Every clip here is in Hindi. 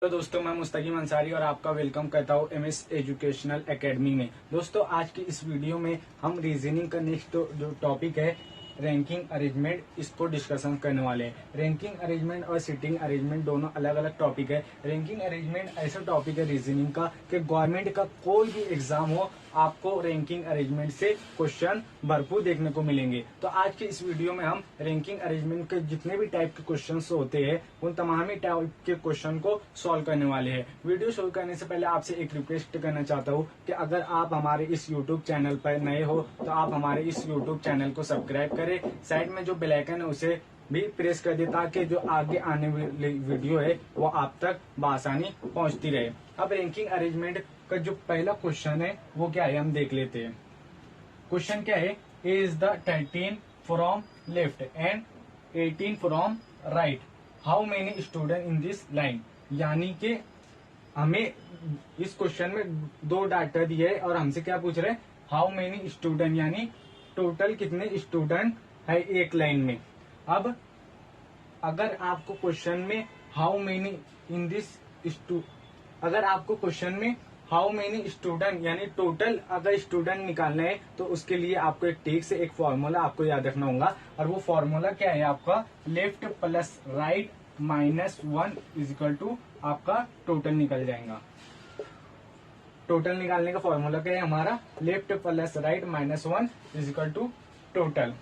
तो दोस्तों मैं मुस्तकीम अंसारी और आपका वेलकम करता हूँ एमएस एजुकेशनल एकेडमी में। दोस्तों आज की इस वीडियो में हम रीजनिंग का नेक्स्ट जो टॉपिक है रैंकिंग अरेंजमेंट, इसको डिस्कशन करने वाले हैं। रैंकिंग अरेंजमेंट और सिटिंग अरेंजमेंट दोनों अलग अलग टॉपिक है। रैंकिंग अरेंजमेंट ऐसा टॉपिक है रीजनिंग का कि गवर्नमेंट का कोई भी एग्जाम हो आपको रैंकिंग अरेंजमेंट से क्वेश्चन भरपूर देखने को मिलेंगे। तो आज के इस वीडियो में हम रैंकिंग अरेंजमेंट के जितने भी टाइप के क्वेश्चन होते हैं उन तमाम ही टाइप के क्वेश्चन को सॉल्व करने वाले हैं। वीडियो शुरू करने से पहले आपसे एक रिक्वेस्ट करना चाहता हूँ कि अगर आप हमारे इस यूट्यूब चैनल पर नए हो तो आप हमारे इस यूट्यूब चैनल को सब्सक्राइब करें। साइड में जो बेल आइकन है उसे भी प्रेस कर दे ताकि जो आगे आने वाली वीडियो है वो आप तक बआसानी पहुंचती रहे। अब रैंकिंग अरेंजमेंट का जो पहला क्वेश्चन है वो क्या है हम देख लेते हैं। क्वेश्चन क्या है, A is the 13 from left and 18 from right, how many student in this line. यानी कि हमें इस क्वेश्चन में दो डाटा दिए है और हमसे क्या पूछ रहे हैं, हाउ मेनी स्टूडेंट, यानी टोटल कितने स्टूडेंट है एक लाइन में। अब अगर आपको क्वेश्चन में हाउ मेनी इन दिस अगर आपको क्वेश्चन में हाउ मेनी स्टूडेंट यानी टोटल अगर स्टूडेंट निकालना है तो उसके लिए आपको एक ट्रिक से एक फॉर्मूला आपको याद रखना होगा। और वो फॉर्मूला क्या है आपका, left plus right -1 equal to आपका टोटल निकल जाएगा। टोटल निकालने का फॉर्मूला क्या है हमारा, left plus right -1 equal to total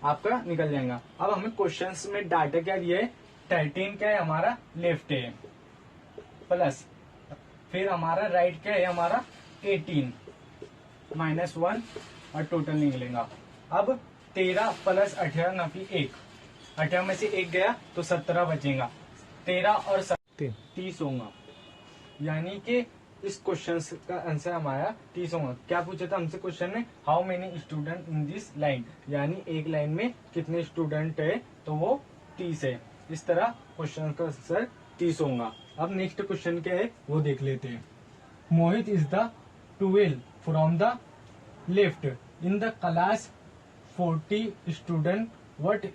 आपका निकल जाएगा। अब हमें क्वेश्चंस में डाटा क्या दिया है, 13 क्या है हमारा लेफ्ट है, प्लस फिर हमारा राइट क्या है हमारा 18 -1 और टोटल निकलेगा। अब 13 प्लस 18 नफी 1, 18 में से 1 गया तो 17 बचेगा, 13 और 30 होगा। यानी कि इस क्वेश्चन का आंसर हमारा 30 होगा। क्या पूछा था हमसे क्वेश्चन में, how many student in this line, यानी एक लाइन में कितने स्टूडेंट है तो वो 30 है। इस तरह क्वेश्चन का आंसर 30 होगा। अब नेक्स्ट क्वेश्चन क्या है वो देख लेते हैं। Mohit is the 12 from the left in the class 40 student, what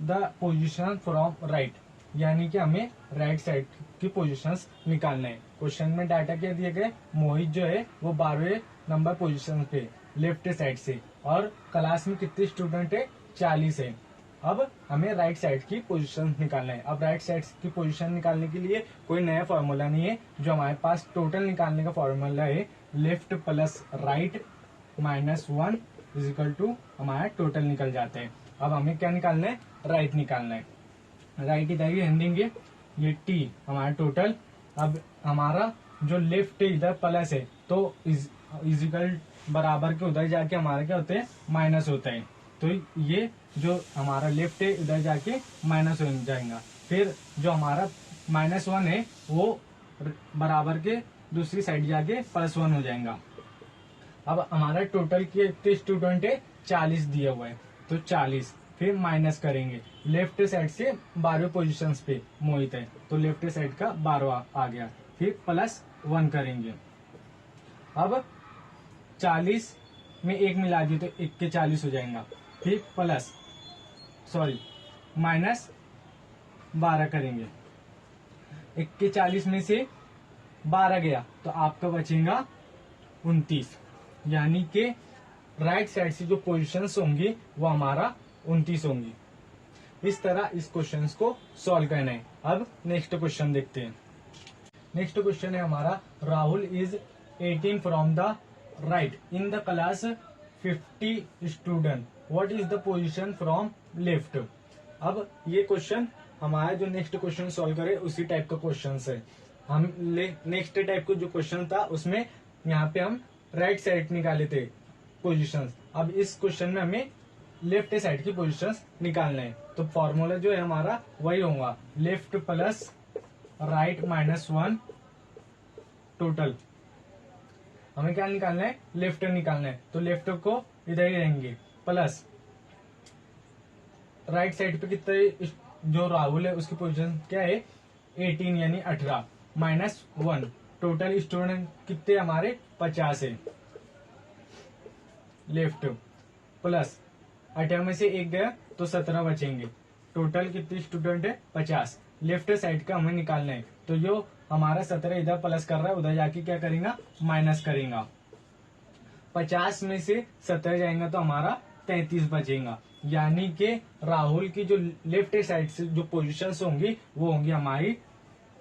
the position from right. यानी कि हमें राइट साइड की पोजीशंस निकालना है। क्वेश्चन में डाटा क्या दिए गए, मोहित जो है वो 12वें नंबर पोजीशन पे लेफ्ट साइड से और क्लास में कितने स्टूडेंट है 40 है। अब हमें राइट साइड की पोजीशन निकालना है। अब राइट साइड की पोजीशन निकालने के लिए कोई नया फॉर्मूला नहीं है, जो हमारे पास टोटल निकालने का फॉर्मूला है left plus right -1 equal to हमारा टोटल निकल जाते हैं। अब हमें क्या निकालना है, राइट निकालना है। राइट इधर ही देंगे, ये टी हमारा टोटल। अब हमारा जो लेफ्ट इधर प्लस है तो इजिकल बराबर के उधर जाके हमारा क्या होता है माइनस होता है। तो ये जो हमारा लेफ्ट है इधर जाके माइनस हो जाएगा। फिर जो हमारा -1 है वो बराबर के दूसरी साइड जाके +1 हो जाएगा। अब हमारा टोटल कितने स्टूडेंट है 40 दिया हुआ है तो 40, फिर माइनस करेंगे लेफ्ट साइड से 12वें पोजीशन पे मोहित है तो लेफ्ट साइड का 12वां आ गया, फिर +1 करेंगे। अब 40 में 1 मिला दिए तो 1 के 40 हो जाएगा, फिर -12 करेंगे। 1 के 40 में से 12 गया तो आपका बचेगा 29। यानी कि राइट साइड से जो पोजीशंस होंगी वो हमारा 29 होंगी। इस तरह इस क्वेश्चन को सॉल्व करना है। अब नेक्स्ट क्वेश्चन देखते हैं। नेक्स्ट क्वेश्चन है हमारा, Rahul is 18 from the right in the class 50 student, what is the position from left. अब ये क्वेश्चन हमारा जो नेक्स्ट क्वेश्चन सॉल्व करे उसी टाइप का क्वेश्चन है। हम नेक्स्ट टाइप का जो क्वेश्चन था उसमें यहाँ पे हम राइट साइड निकाले थे पोजीशंस। अब इस क्वेश्चन में हमें लेफ्ट साइड की पोजीशंस निकालना है। तो फॉर्मूला जो है हमारा वही होगा, लेफ्ट प्लस राइट -1 टोटल। हमें क्या निकालना है, लेफ्ट निकालना है तो लेफ्ट को इधर ही रहेंगे, प्लस राइट साइड पे कितने जो राहुल है उसकी पोजीशन क्या है 18 यानी 18 -1 टोटल स्टूडेंट कितने हमारे 50 है लेफ्ट, प्लस 18 में से 1 गया तो 17 बचेंगे। टोटल कितने स्टूडेंट है 50। लेफ्ट साइड का हमें निकालना है तो तो जो हमारा 17 इधर प्लस कर रहा है उधर जाके क्या करेगा, माइनस करेगा। 50 में से 17 जाएगा तो हमारा 33 बचेगा, यानी कि राहुल की जो लेफ्ट साइड से जो पोजीशंस होंगी वो होंगी हमारी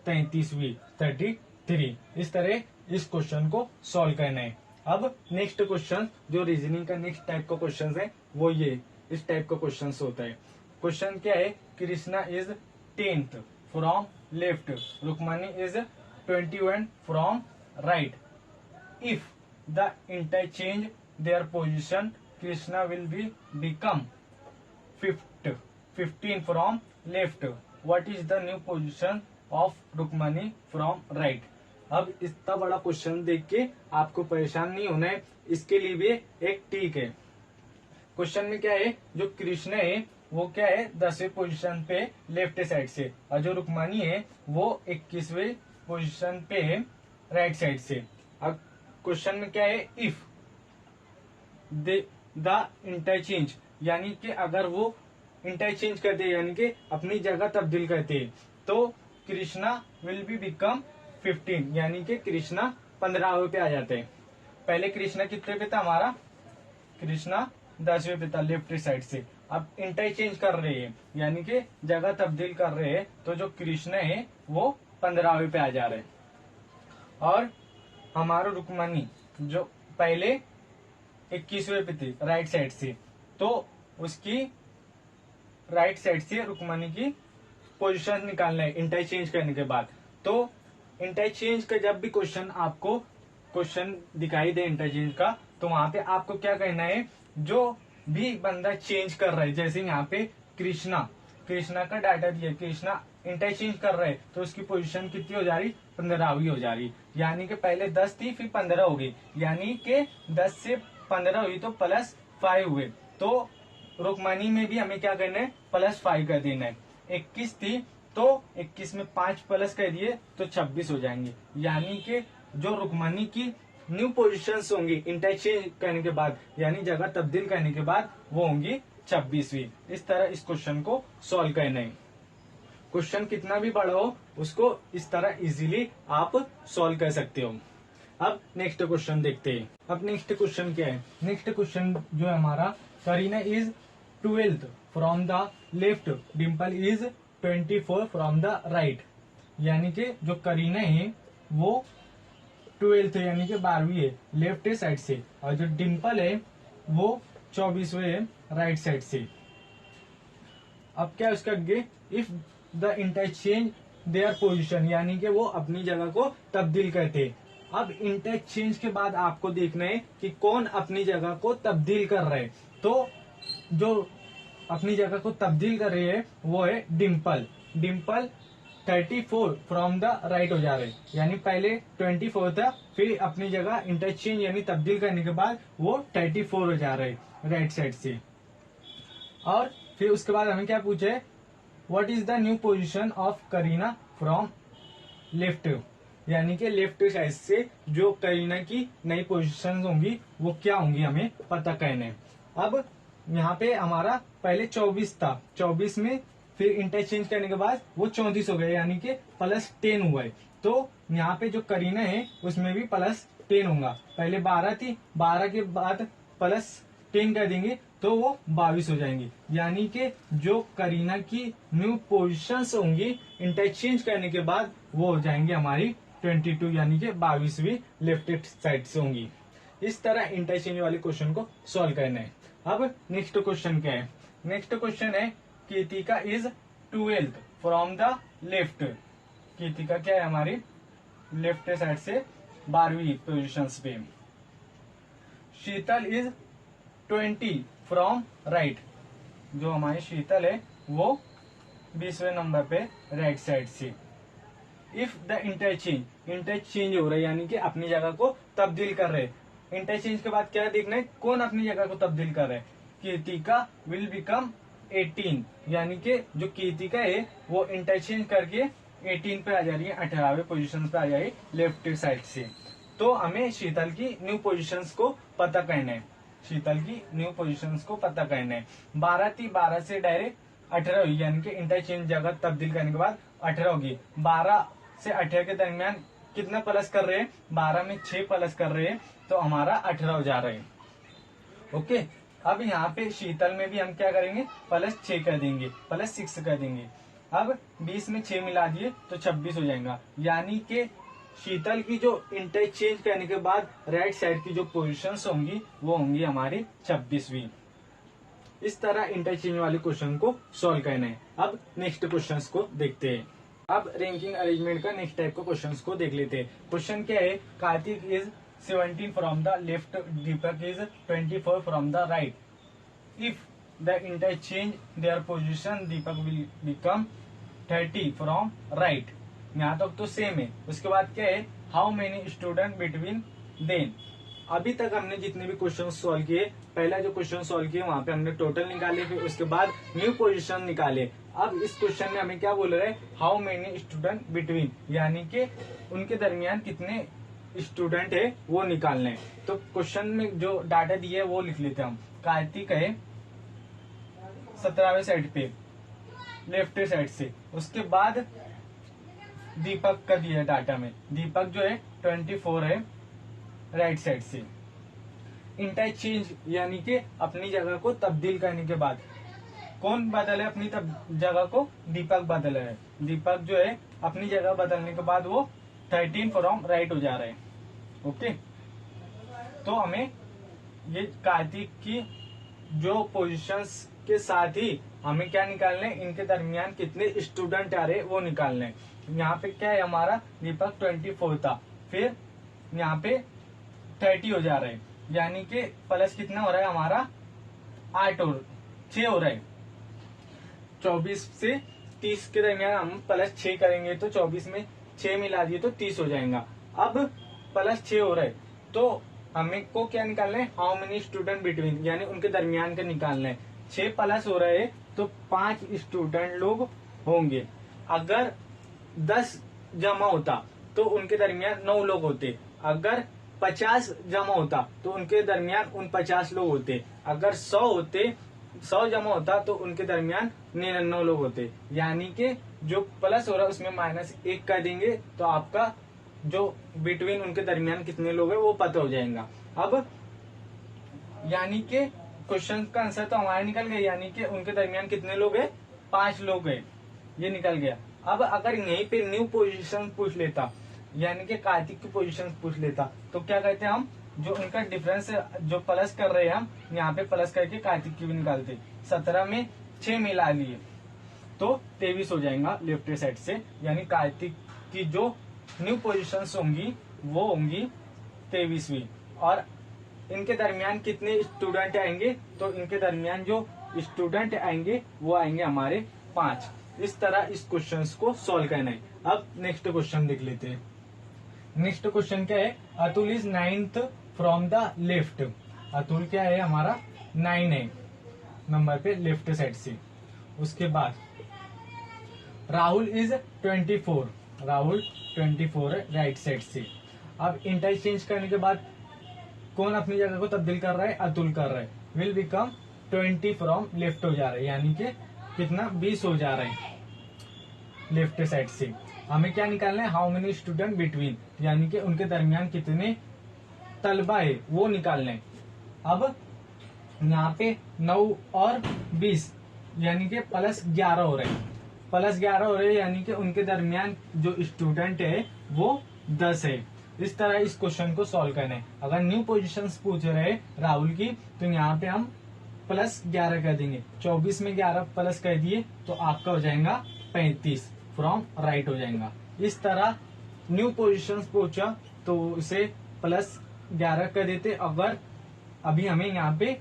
33वीं 33। इस तरह इस क्वेश्चन को सॉल्व करना है। अब नेक्स्ट क्वेश्चन जो रीजनिंग का नेक्स्ट टाइप का क्वेश्चन है वो ये इस टाइप का क्वेश्चन होता है। क्वेश्चन क्या है, Krishna is 10th from left, Rukmini is 21 from right. If the interchange their position, Krishna will be become 15 from left. What is the new position of Rukmini from right. अब इतना बड़ा क्वेश्चन देख के आपको परेशान नहीं होना है, इसके लिए भी एक ट्रिक है। क्वेश्चन में क्या है, जो कृष्ण है वो क्या है 10वें पोजीशन पे लेफ्ट साइड से, और जो रुक्मणी है वो 21वें पोजीशन पे है राइट साइड से। अब क्वेश्चन में क्या है, इफ द इंटरचेंज, यानी कि अगर वो इंटरचेंज करते हैं यानी कि अपनी जगह तब्दील करते हैं, तो कृष्णा विल बी बिकम 15, यानी कि कृष्णा 15वें पे आ जाते हैं। पहले कृष्णा कितने पे था हमारा, कृष्णा 10वें पे था लेफ्ट साइड से। अब इंटरचेंज कर रहे हैं यानी कि जगह तब्दील कर रहे हैं, तो जो कृष्ण है वो 15वें पे आ जा रहे हैं। और हमारा रुक्मणी जो पहले 21वें पे थी राइट साइड से, तो उसकी राइट साइड से रुक्मणी की पोजीशन निकालना है इंटरचेंज करने के बाद। तो इंटरचेंज का जब भी क्वेश्चन आपको क्वेश्चन दिखाई दे इंटरचेंज का, तो वहां पे आपको क्या कहना है, जो भी बंदा चेंज कर रहा है, जैसे यहाँ पे कृष्णा का डाटा दिया, कृष्णा इंटरचेंज कर रहा है तो उसकी पोजीशन कितनी हो जा रही, 15वीं हो जा रही, यानी कि पहले 10 थी फिर 15 हो गई, यानी कि 10 से 15 हुई तो +5 हुए। तो रुक्मणी में भी हमें क्या करना है, +5 कर देना है। 21 थी तो 21 में 5 प्लस कर दिए तो 26 हो जाएंगे, यानी कि जो रुक्मणी की न्यू पोजीशंस होंगी इंटरचेंज करने के बाद, यानी जगह तब्दील करने के बाद, वो होंगी 26वीं। इस तरह इस क्वेश्चन को सॉल्व करना है। क्वेश्चन कितना भी बड़ा हो उसको इस तरह इजीली आप सॉल्व कर सकते हो। अब नेक्स्ट क्वेश्चन देखते हैं। अब नेक्स्ट क्वेश्चन क्या है, नेक्स्ट क्वेश्चन जो है हमारा, Kareena is 12th from the left, Dimple is 24 from the right. यानी कि जो करीना है वो 12th यानी कि 12वीं है लेफ्ट साइड से, और जो डिम्पल है वो 24वें है राइट साइड से। अब क्या उसका आगे, if the interchange their position, यानी कि वो अपनी जगह को तब्दील करते हैं। अब इंटरचेंज के बाद आपको देखना है कि कौन अपनी जगह को तब्दील कर रहे हैं। तो जो अपनी जगह को तब्दील कर रही है वो है Dimple. Dimple 34 from the right हो जा रहे, यानी पहले 24 था, फिर अपनी जगह इंटरचेंज यानी तब्दील करने के बाद वो 34 हो जा रहे राइट साइड से। और फिर उसके बाद हमें क्या पूछे, what is the new position of Kareena from left, यानी कि लेफ्ट साइड से जो करीना की नई पोजीशन होंगी वो क्या होंगी हमें पता करना है। अब यहाँ पे हमारा पहले 24 था, 24 में फिर इंटरचेंज करने के बाद वो 34 हो गए, यानी कि +10 हुआ है। तो यहाँ पे जो करीना है उसमें भी +10 होगा। पहले 12 थी, 12 के बाद +10 कर देंगे तो वो 22 हो जाएंगी, यानी कि जो करीना की न्यू पोजीशंस होंगी इंटरचेंज करने के बाद वो हो जाएंगे हमारी 22, यानी कि 22वीं लेफ्ट साइड से होंगी। इस तरह इंटरचेंज वाले क्वेश्चन को सॉल्व करना है। अब नेक्स्ट क्वेश्चन क्या है, नेक्स्ट क्वेश्चन है Kritika is 12th from the left. Kritika क्या है हमारी लेफ्ट साइड से 12वीं पोजीशन पे। शीतल इज 20 फ्रॉम राइट, जो हमारी शीतल है वो 20वें नंबर पे राइट साइड से। इफ द इंटरचेंज हो रहा है, यानी कि अपनी जगह को तब्दील कर रहे। इंटरचेंज के बाद क्या देखना है, कौन अपनी जगह को तब्दील कर रहे हैं। कीतिका विल बिकम 18, यानी कि जो कीतिका है वो इंटरचेंज करके 18 पे आ जा रही है, 18वें पोजीशन पे आ जा रही है लेफ्ट साइड से। तो हमें शीतल की न्यू पोजीशंस को पता करना है, शीतल की न्यू पोजीशंस को पता करना है। 12 थी, 12 से डायरेक्ट 18 हुई, यानी कि इंटरचेंज जगह तब्दील करने के बाद 18 होगी। 12 से 18 के दरमियान कितना प्लस कर रहे हैं, 12 में 6 प्लस कर रहे हैं तो हमारा 18 हो जा रहे हैं। ओके, अब यहाँ पे शीतल में भी हम क्या करेंगे, +6 कर देंगे, +6 कर देंगे। अब 20 में 6 मिला दिए तो 26 हो जाएगा। यानी कि शीतल की जो इंटरचेंज करने के बाद राइट साइड की जो पोजीशंस होंगी वो होंगी हमारी 26वीं। इस तरह इंटरचेंज वाले क्वेश्चन को सॉल्व करना है। अब नेक्स्ट क्वेश्चंस को देखते हैं। अब रैंकिंग अरेंजमेंट का नेक्स्ट टाइप का क्वेश्चंस को देख लेते हैं। क्वेश्चन क्या है, Kartik is 17 from the left, Deepak is 24 from the right. If the interchange their position, Deepak will become 30 from right. यहाँ तक तो सेम है। उसके बाद क्या है, how many student between then. अभी तक हमने जितने भी क्वेश्चन सॉल्व किए, पहला जो क्वेश्चन सॉल्व किए वहां पे हमने टोटल निकाले, फिर उसके बाद न्यू पोजीशन निकाले। अब इस क्वेश्चन में हमें क्या बोल रहे हैं, हाउ मेनी स्टूडेंट बिटवीन, यानी कि उनके दरमियान कितने स्टूडेंट है वो निकालना है। तो क्वेश्चन में जो डाटा दिया है वो लिख लेते हैं हम। कार्तिक है 17वें साइड पे लेफ्ट साइड से, उसके बाद दीपक का दिया है डाटा में, दीपक जो है 24 है राइट साइड से। इंटरचेंज यानी कि अपनी जगह को तब्दील करने के बाद कौन बदले अपनी जगह को, दीपक बदला है। दीपक जो है अपनी जगह बदलने के बाद वो 13 फ्रॉम राइट हो जा रहे हैं। ओके, तो हमें ये कार्तिक की जो पोजीशंस के साथ ही हमें क्या निकालना है, इनके दरमियान कितने स्टूडेंट आ रहे वो निकालना है। यहाँ पे क्या है, हमारा दीपक 24 था, फिर यहाँ पे 30 हो जा रहा है, यानी कि प्लस कितना हो रहा है हमारा 8 और 6 हो रहा है। 24 से 30 के दरमियान हम +6 करेंगे तो 24 में 6 मिला दिए तो 30 हो जाएगा। अब +6 हो रहा है तो हमें को क्या निकालना है, हाउ मेनी स्टूडेंट बिटवीन, यानी उनके दरमियान का निकालना है। 6 प्लस हो रहा है तो 5 स्टूडेंट लोग होंगे। अगर 10 जमा होता तो उनके दरमियान 9 लोग होते। अगर 50 जमा होता तो उनके दरमियान 49 लोग होते। अगर 100 जमा होता तो उनके दरमियान 99 लोग होते। यानी कि जो प्लस हो रहा है उसमें -1 कर देंगे तो आपका जो बिटवीन उनके दरमियान कितने लोग हैं वो पता हो जाएगा। अब यानी कि क्वेश्चन का आंसर तो हमारा निकल गया, यानी कि उनके दरमियान कितने लोग हैं, 5 लोग हैं, ये निकल गया। अब अगर यहीं पे न्यू पोजीशन पूछ लेता, यानी कि कार्तिक की पोजीशन पूछ लेता, तो क्या कहते हैं हम, जो उनका डिफरेंस जो प्लस कर रहे हैं हम यहाँ पे प्लस करके कार्तिक की भी निकालते। 17 में 6 मिला लिए तो 23 हो जाएगा लेफ्ट साइड से, यानी कार्तिक की जो न्यू पोजीशंस होंगी वो होंगी 23वीं। और इनके दरमियान कितने स्टूडेंट आएंगे, तो इनके दरमियान जो स्टूडेंट आएंगे वो आएंगे हमारे 5। इस तरह इस क्वेश्चन को सॉल्व करना है। अब नेक्स्ट क्वेश्चन देख लेते हैं। नेक्स्ट क्वेश्चन क्या है, Atul is 9th from the left. Atul क्या है हमारा 9 है नंबर पे लेफ्ट साइड से। उसके बाद राहुल इज 24, राहुल 24 है राइट साइड से। अब इंटरचेंज करने के बाद कौन अपनी जगह को तब्दील कर रहा है, अतुल कर रहा है। विल बिकम 20 फ्रॉम लेफ्ट हो जा रहा है, यानी कि कितना 20 हो जा रहा है लेफ्ट साइड से। हमें क्या निकालना है, हाउ मेनी स्टूडेंट बिटवीन, यानी कि उनके दरमियान कितने तलबा है वो निकालना है। अब यहाँ पे 9 और 20 यानी कि +11 हो रहे हैं, +11 हो रहे हैं, यानी कि उनके दरमियान जो स्टूडेंट है वो 10 है। इस तरह इस क्वेश्चन को सॉल्व करना है। अगर न्यू पोजीशंस पूछ रहे हैं राहुल की तो यहाँ पे हम +11 कर देंगे। 24 में 11 प्लस कर दिए तो आपका हो जाएगा 35 फ्रॉम राइट हो जाएगा। इस तरह न्यू पोजीशंस पूछा तो उसे +11 कर देते। अगर अभी हमें यहाँ पे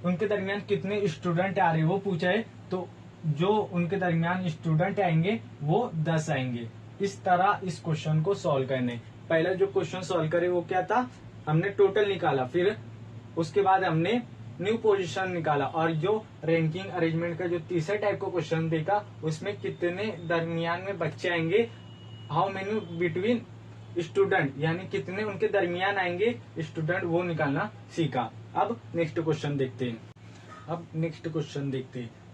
उनके दरमियान कितने स्टूडेंट आ रहे हैं वो पूछा है तो जो उनके दरमियान स्टूडेंट आएंगे वो 10 आएंगे। इस तरह इस क्वेश्चन को सॉल्व करने। पहला जो क्वेश्चन सॉल्व करे वो क्या था, हमने टोटल निकाला, फिर उसके बाद हमने न्यू पोजीशन निकाला, और जो रैंकिंग अरेंजमेंट का जो तीसरा टाइप का क्वेश्चन देखा उसमें कितने दरमियान में बच्चे आएंगे, हाउ मेनी बिटवीन स्टूडेंट, यानी कितने उनके दरमियान आएंगे स्टूडेंट, वो निकालना सीखा। अब नेक्स्ट क्वेश्चन देखते हैं।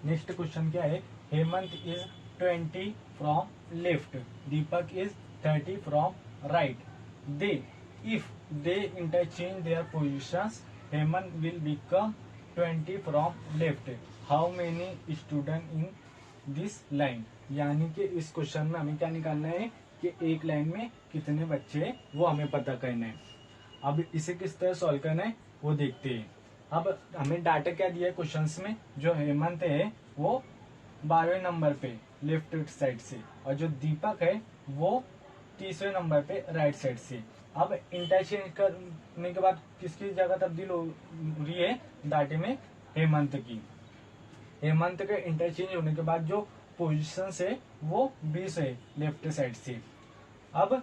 नेक्स्ट क्वेश्चन क्या है, Hemant is 20 from left, Deepak is 30 from right. They, if they interchange their positions, Hemant will become 20 from left. How many student in this line. यानी कि इस क्वेश्चन में हमें क्या निकालना है कि एक लाइन में कितने बच्चे हैं वो हमें पता करना है. अब इसे किस तरह सॉल्व करना है वो देखते हैं. अब हमें डाटा क्या दिया है क्वेश्चंस में, जो हेमंत है वो 12वें नंबर पे लेफ्ट साइड से, और जो दीपक है वो 30वें नंबर पे राइट साइड से. अब इंटरचेंज करने के बाद किसकी जगह तब्दील हो रही है डाटे में, हेमंत की. हेमंत के इंटरचेंज होने के बाद जो पोजीशन है वो 20 है लेफ्ट साइड से. अब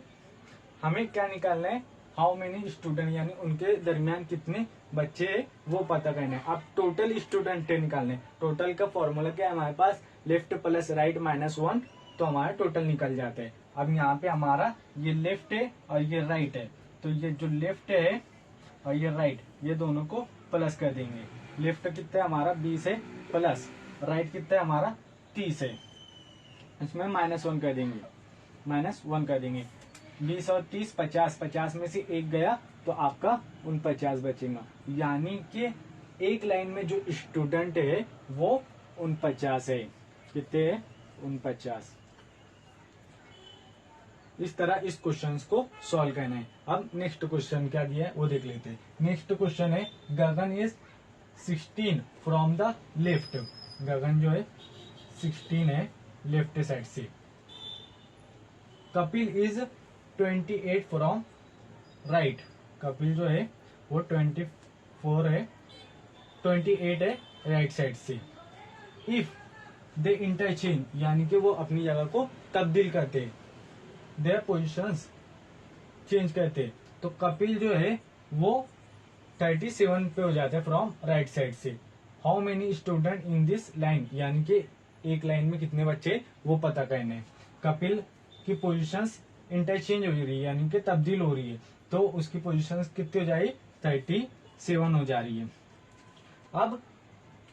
हमें क्या निकालना है, हाउ मेनी स्टूडेंट, यानी उनके दरमियान कितने बच्चे हैं वो पता करना है. अब टोटल स्टूडेंट निकालने. टोटल का फॉर्मूला क्या है हमारे पास, लेफ्ट प्लस राइट माइनस 1, तो हमारा टोटल निकल जाता है. अब यहाँ पे हमारा ये लेफ्ट है और ये राइट है, तो ये जो लेफ्ट है और ये राइट, ये दोनों को प्लस कर देंगे. लेफ्ट कितना है हमारा 20 है, प्लस राइट कितना है हमारा 30 है, इसमें -1 कर देंगे, -1 कर देंगे. 20 और 30 50, 50 में से एक गया तो आपका 49 बचेगा. यानी कि एक लाइन में जो स्टूडेंट है वो 49 है. कितने है, 49. इस तरह इस क्वेश्चन को सॉल्व करना है. अब नेक्स्ट क्वेश्चन क्या दिया है वो देख लेते हैं. नेक्स्ट क्वेश्चन है गगन इज 16 फ्रॉम द लेफ्ट. गगन जो है 16 है लेफ्ट साइड से. Kapil is 28 from right. Kapil जो है वो 24 है, 28 है राइट साइड से. इफ दे इंटरचेंज, यानी कि वो अपनी जगह को तब्दील करते, देयर पोजिशंस चेंज करते, तो कपिल जो है वो 37 पे हो जाता है फ्रॉम राइट साइड से. How many student in this line, यानी कि एक लाइन में कितने बच्चे वो पता करने. कपिल की पोजीशंस इंटरचेंज हो रही है, यानी कि तब्दील हो रही है, तो उसकी पोजीशंस कितनी हो जाएगी, 37 हो जा रही है. अब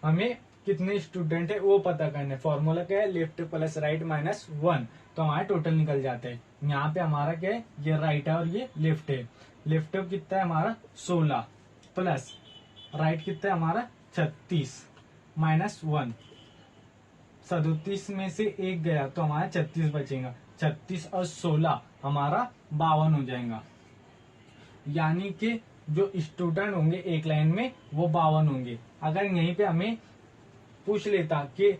हमें कितने स्टूडेंट है वो पता करना है. फॉर्मूला क्या है, लेफ्ट प्लस राइट माइनस 1, तो हमारा टोटल निकल जाता है. यहाँ पे हमारा क्या है, ये राइट है और ये लेफ्ट है. लेफ्ट कितना है हमारा 16, प्लस राइट कितना है हमारा 36, -1. 37 में से एक गया तो हमारा 36 बचेगा. 36 और 16 हमारा 52 हो जाएगा. यानी कि जो स्टूडेंट होंगे एक लाइन में वो 52 होंगे. अगर यहीं पे हमें पूछ लेता कि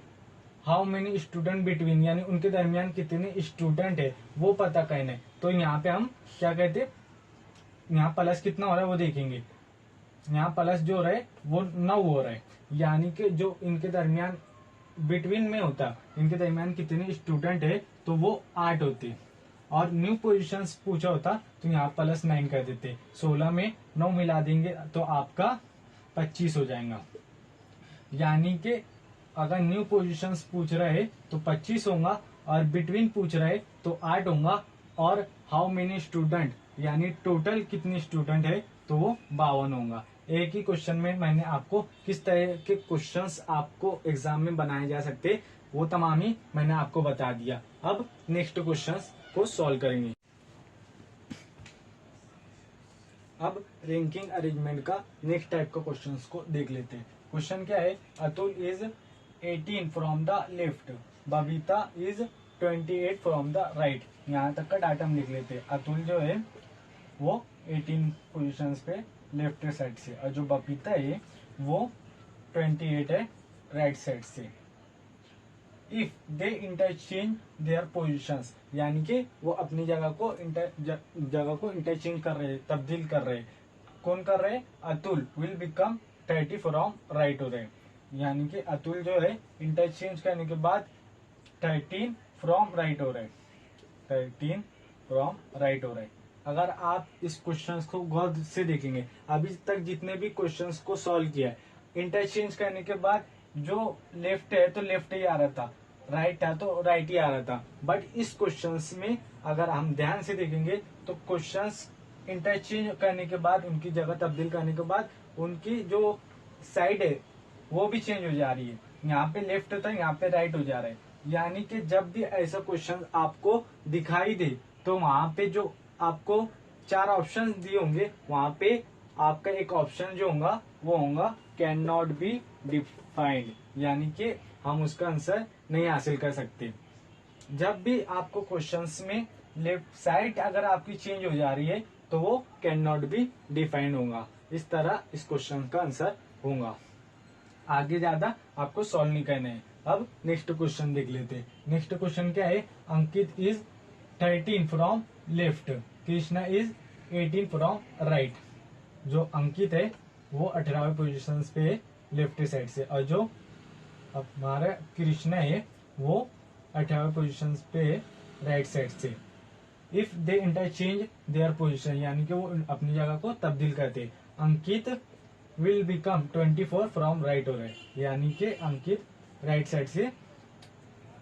हाउ मेनी स्टूडेंट बिटवीन, यानी उनके दरमियान कितने स्टूडेंट है वो पता करना है, तो यहाँ पे हम क्या कहते, यहाँ प्लस कितना हो रहा है वो देखेंगे. यहाँ प्लस जो हो रहा है वो 9 हो रहा है, यानी कि जो इनके दरमियान बिटवीन में होता, इनके दरमियान कितने स्टूडेंट है तो वो 8 होते. और न्यू पोजीशंस पूछा होता तो यहाँ +9 कर देते. 16 में 9 मिला देंगे तो आपका 25 हो जाएगा. यानी कि अगर न्यू पोजीशंस पूछ रहे है तो 25 होगा, और बिटवीन पूछ रहे तो 8 होगा, और हाउ मेनी स्टूडेंट यानी टोटल कितने स्टूडेंट है तो वो 52 होगा. एक ही क्वेश्चन में मैंने आपको किस तरह के क्वेश्चंस आपको एग्जाम में बनाए जा सकते वो तमाम ही मैंने आपको बता दिया. अब नेक्स्ट क्वेश्चंस को सॉल्व करेंगे. अब रैंकिंग अरेंजमेंट का नेक्स्ट टाइप का क्वेश्चंस को देख लेते हैं. क्वेश्चन क्या है, Atul is 18 from the left, Babita is 28 from the right. यहाँ तक का डाटा हम लिख लेते हैं. अतुल जो है वो 18 पोजीशंस पे लेफ्ट साइड से, और जो बबीता है वो 28 है राइट साइड से. If they interchange their positions, यानी कि वो अपनी जगह को इंटरचेंज कर रहे, तब्दील कर रहे. कौन कर रहे, Atul will become 30 from right हो रहे. यानी कि अतुल जो है इंटरचेंज करने के बाद 13 फ्रॉम राइट हो रहे, 13 फ्रॉम राइट हो रहे. अगर आप इस क्वेश्चन को गौर से देखेंगे, अभी तक जितने भी क्वेश्चंस को सॉल्व किया है, इंटरचेंज करने के बाद जो लेफ्ट है तो लेफ्ट ही आ रहा था, राइट था तो राइट ही आ रहा था. बट इस क्वेश्चंस में अगर हम ध्यान से देखेंगे तो क्वेश्चंस इंटरचेंज करने के बाद, उनकी जगह तब्दील करने के बाद, उनकी जो साइड है वो भी चेंज हो जा रही है. यहाँ पे लेफ्ट था, यहाँ पे राइट हो जा रहा है. यानी कि जब भी ऐसा क्वेश्चन आपको दिखाई दे तो वहां पे जो आपको 4 ऑप्शन दिए होंगे वहां पे आपका एक ऑप्शन जो होगा वो होगा कैन नॉट बी डिफाइंड, यानी कि हम उसका आंसर नहीं हासिल कर सकते। जब भी आपको क्वेश्चंस में लेफ्ट साइड अगर आपकी चेंज हो जा रही है तो वो कैन नॉट बी डिफाइंड होगा। इस तरह इस क्वेश्चन का आंसर होगा। आगे ज्यादा आपको सॉल्व नहीं करना है। अब नेक्स्ट क्वेश्चन देख लेते हैं। नेक्स्ट क्वेश्चन क्या है, Ankit is 13 from left, Krishna is 18 from right. जो अंकित है वो 18वें पोजीशन पे लेफ्ट साइड से, और जो हमारा कृष्णा है वो 18वें पोजीशन पे राइट साइड से। If they interchange their position, यानी कि वो अपनी जगह को तब्दील करते। Ankit will become 24 from right हो राइट, यानी कि अंकित राइट साइड से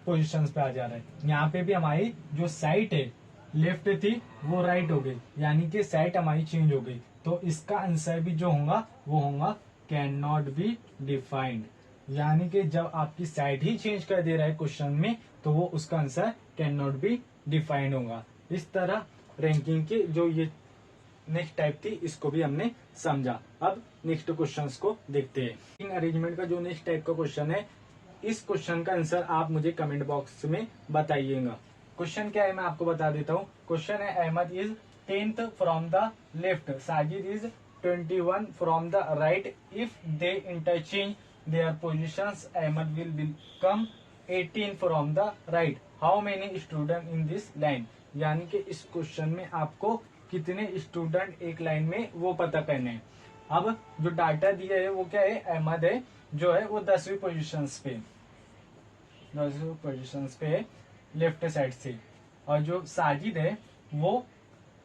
पोजीशन पे आ जा रहा है। यहाँ पे भी हमारी जो साइट है लेफ्ट थी वो राइट हो गई, यानी कि साइट हमारी चेंज हो गई। तो इसका आंसर भी जो होगा वो होगा कैन नॉट बी डिफाइंड, यानी कि जब आपकी साइड ही चेंज कर दे रहा है क्वेश्चन में तो वो उसका answer can not be defined होगा। इस तरह रैंकिंग की जो ये नेक्स्ट टाइप थी इसको भी हमने समझा। अब नेक्स्ट क्वेश्चंस को देखते हैं। अरेंजमेंट का जो नेक्स्ट टाइप का क्वेश्चन है, इस क्वेश्चन का आंसर आप मुझे कमेंट बॉक्स में बताइएगा। क्वेश्चन क्या है मैं आपको बता देता हूँ। क्वेश्चन है Ahmad is 10th from the left, Sajid is 21 from the right. If they interchange their positions Ahmad will become 18 from the right. How many student in this line, यानी कि इस क्वेश्चन में आपको कितने स्टूडेंट एक लाइन में वो पता करने हैं। अब जो डाटा दिया है वो क्या है, अहमद है जो है वो 10वीं पोजीशन पे लेफ्ट साइड से, और जो साजिद है वो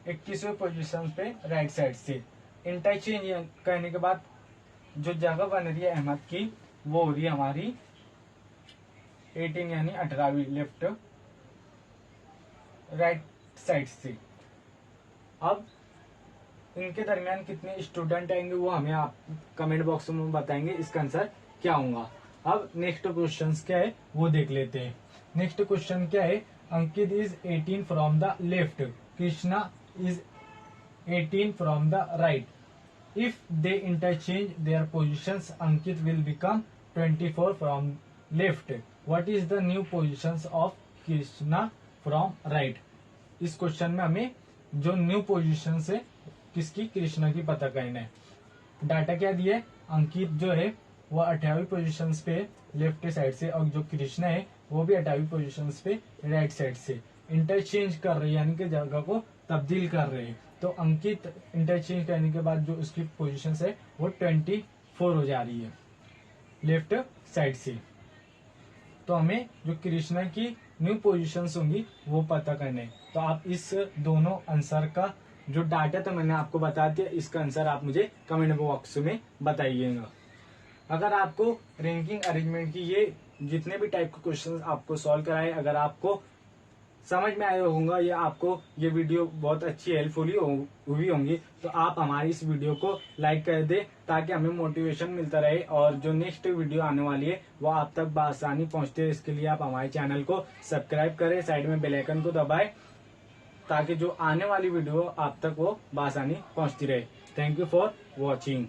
21वीं पोजीशन पे राइट साइड से। इंटरचेंज करने के बाद जो जगह बन रही है अहमद की वो हो रही है हमारी 18 यानी 18वीं लेफ्ट राइट साइड से। अब इनके दरमियान कितने स्टूडेंट आएंगे वो हमें आप कमेंट बॉक्स में बताएंगे इसका आंसर क्या होगा। अब नेक्स्ट क्वेश्चन क्या है वो देख लेते हैं। नेक्स्ट क्वेश्चन क्या है, Ankit is 18 from the left, Krishna is 18 from the right. If they interchange their positions Ankit will become 24 from left. What is the new positions of Krishna from right. इस क्वेश्चन में हमें जो न्यू पोजिशन है किसकी, कृष्णा की पता करना है। डाटा क्या दिया है, अंकित जो है वो 18वीं पोजीशन पे लेफ्ट साइड से, और जो कृष्णा है वो भी 18वीं पोजीशन पे राइट साइड से। इंटरचेंज कर रहे हैं यानी कि जगह को तब्दील कर रहे हैं। तो अंकित इंटरचेंज करने के बाद जो उसकी पोजीशन है वो 24 हो जा रही है लेफ्ट साइड से। तो हमें जो कृष्णा की न्यू पोजीशंस होंगी वो पता करने। तो आप इस दोनों आंसर का जो डाटा तो मैंने आपको बता दिया, इसका आंसर आप मुझे कमेंट बॉक्स में बताइएगा। अगर आपको रैंकिंग अरेंजमेंट की ये जितने भी टाइप के क्वेश्चंस आपको सॉल्व कराए अगर आपको समझ में आया होगा या आपको ये वीडियो बहुत अच्छी हेल्पफुल हुई होंगी तो आप हमारी इस वीडियो को लाइक कर दे ताकि हमें मोटिवेशन मिलता रहे, और जो नेक्स्ट वीडियो आने वाली है वो आप तक बआसानी पहुंचते है। इसके लिए आप हमारे चैनल को सब्सक्राइब करें, साइड में बेल आइकन को दबाएं ताकि जो आने वाली वीडियो आप तक वो बआसानी पहुंचती रहे। Thank you for watching.